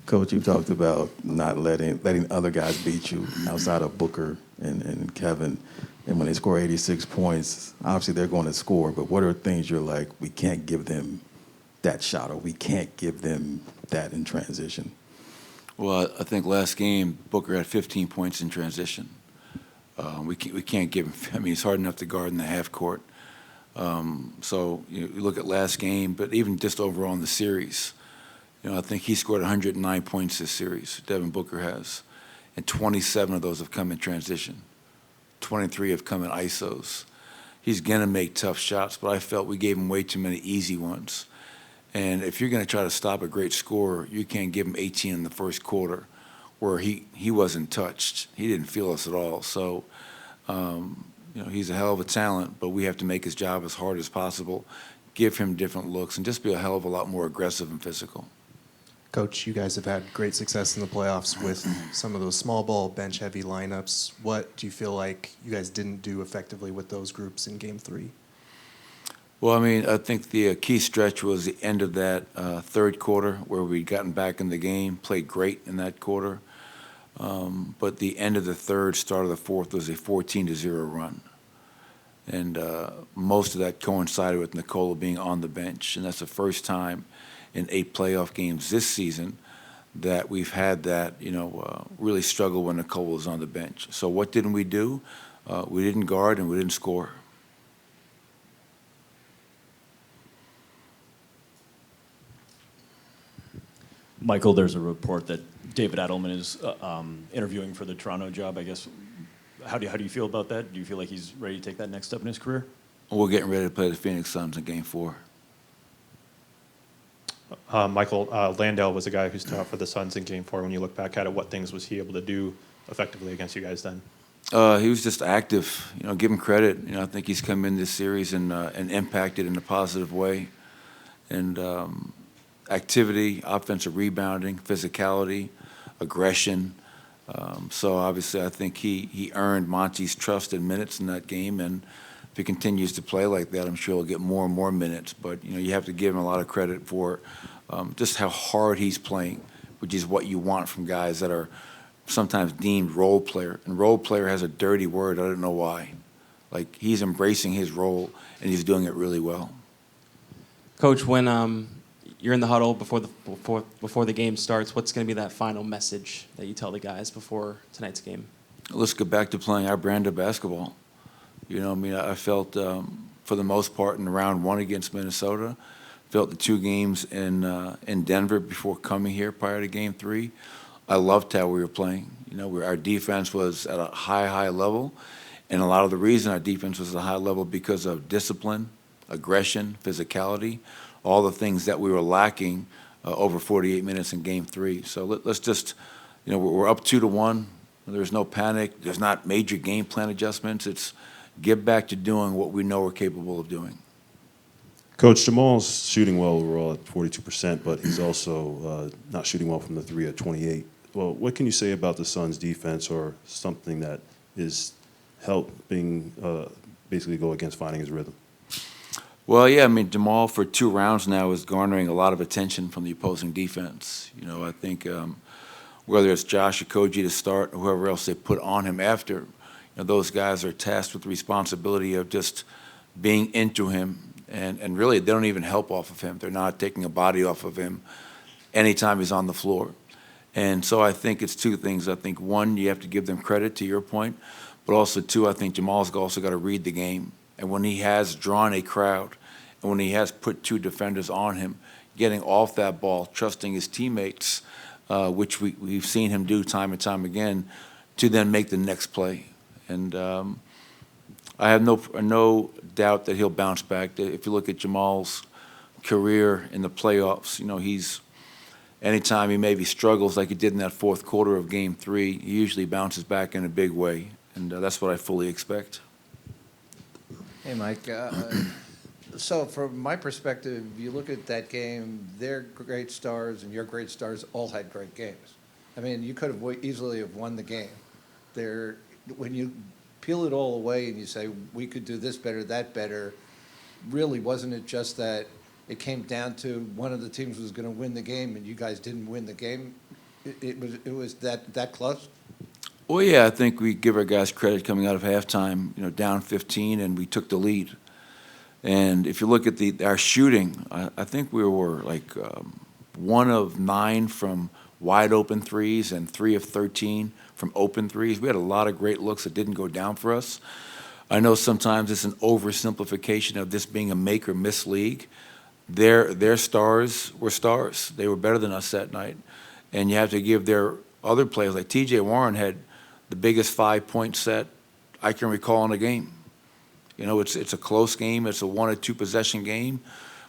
Coach, you talked about not letting other guys beat you outside of Booker and Kevin. And when they score 86 points, obviously they're going to score. But what are things you're like, we can't give them that shot, or we can't give them that in transition? Well, I think last game Booker had 15 points in transition. We can't give him. I mean, it's hard enough to guard in the half court. So you look at last game, but even just overall in the series, I think he scored 109 points this series. Devin Booker has, and 27 of those have come in transition. 23 have come in isos. He's gonna make tough shots, but I felt we gave him way too many easy ones. And if you're gonna try to stop a great scorer, you can't give him 18 in the first quarter, where he wasn't touched. He didn't feel us at all. So. He's a hell of a talent, but we have to make his job as hard as possible, give him different looks, and just be a hell of a lot more aggressive and physical. Coach, you guys have had great success in the playoffs with some of those small ball, bench-heavy lineups. What do you feel like you guys didn't do effectively with those groups in Game 3? Well, I mean, I think the key stretch was the end of that third quarter where we'd gotten back in the game, played great in that quarter. But the end of the third, start of the fourth was a 14-0 run. And most of that coincided with Nikola being on the bench. And that's the first time in 8 playoff games this season that we've had that, really struggle when Nikola was on the bench. So what didn't we do? We didn't guard and we didn't score. Michael, there's a report that David Edelman is interviewing for the Toronto job. I guess, how do you feel about that? Do you feel like he's ready to take that next step in his career? We're getting ready to play the Phoenix Suns in Game 4. Michael, Landell was a guy who stood out for the Suns in Game 4. When you look back at it, what things was he able to do effectively against you guys then? He was just active. Give him credit. I think he's come in this series and impacted in a positive way. And activity, offensive rebounding, physicality, aggression. So obviously I think he earned Monty's trust in minutes in that game, and if he continues to play like that, I'm sure he'll get more and more minutes. But you have to give him a lot of credit for just how hard he's playing, which is what you want from guys that are sometimes deemed role player. And role player has a dirty word. I don't know why. Like, he's embracing his role, and he's doing it really well. Coach, when you're in the huddle before the game starts, what's going to be that final message that you tell the guys before tonight's game? Let's get back to playing our brand of basketball. I felt for the most part in round 1 against Minnesota, felt the 2 games in Denver before coming here prior to Game 3. I loved how we were playing. Our defense was at a high level, and a lot of the reason our defense was at a high level because of discipline, aggression, physicality, all the things that we were lacking over 48 minutes in Game 3. So let's just, we're up 2-1. There's no panic. There's not major game plan adjustments. It's get back to doing what we know we're capable of doing. Coach, Jamal's shooting well overall at 42%, but he's also not shooting well from the 3 at 28. Well, what can you say about the Suns' defense, or something that is helping basically go against finding his rhythm? Well, yeah, Jamal for 2 rounds now is garnering a lot of attention from the opposing defense. I think whether it's Josh or Koji to start or whoever else they put on him after, those guys are tasked with the responsibility of just being into him, and really they don't even help off of him. They're not taking a body off of him anytime he's on the floor. And so I think it's 2 things. I think, 1, you have to give them credit, to your point, but also 2, I think Jamal's also got to read the game. And when he has drawn a crowd, and when he has put 2 defenders on him, getting off that ball, trusting his teammates, which we've seen him do time and time again, to then make the next play. And I have no doubt that he'll bounce back. If you look at Jamal's career in the playoffs, he's anytime he maybe struggles like he did in that fourth quarter of Game 3, he usually bounces back in a big way, and that's what I fully expect. Hey, Mike. So from my perspective, you look at that game, their great stars and your great stars all had great games. You could have easily have won the game. When you peel it all away and you say, we could do this better, that better, really wasn't it just that it came down to one of the teams was going to win the game, and you guys didn't win the game? It was that close? Well, yeah, I think we give our guys credit coming out of halftime, down 15, and we took the lead. And if you look at our shooting, I think we were like 1 of 9 from wide open threes and 3 of 13 from open threes. We had a lot of great looks that didn't go down for us. I know sometimes it's an oversimplification of this being a make or miss league. Their stars were stars. They were better than us that night. And you have to give their other players, like TJ Warren had the biggest 5-point set I can recall in a game. It's a close game. It's a 1 or 2 possession game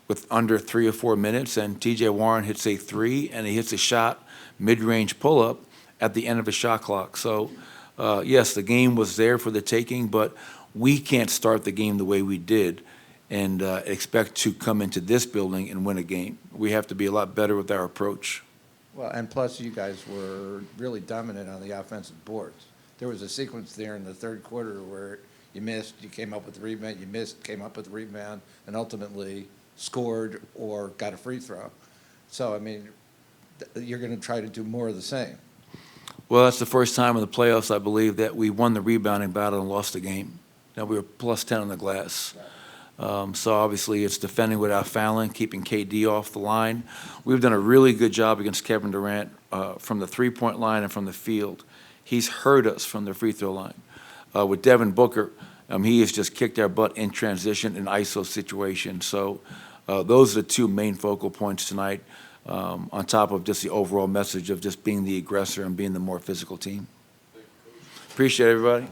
with under 3 or 4 minutes, and TJ Warren hits a 3, and he hits a shot, mid-range pull-up at the end of a shot clock. So, yes, the game was there for the taking, but we can't start the game the way we did and expect to come into this building and win a game. We have to be a lot better with our approach. Well, and plus you guys were really dominant on the offensive boards. There was a sequence there in the third quarter where you missed, you came up with a rebound, you missed, came up with a rebound, and ultimately scored or got a free throw. So, I mean, you're going to try to do more of the same. Well, that's the first time in the playoffs, I believe, that we won the rebounding battle and lost the game. Now, we were plus 10 on the glass. So obviously it's defending without fouling, keeping KD off the line. We've done a really good job against Kevin Durant from the three-point line and from the field. He's hurt us from the free throw line. With Devin Booker, he has just kicked our butt in transition in ISO situations. So those are the 2 main focal points tonight, on top of just the overall message of just being the aggressor and being the more physical team. Appreciate it, everybody.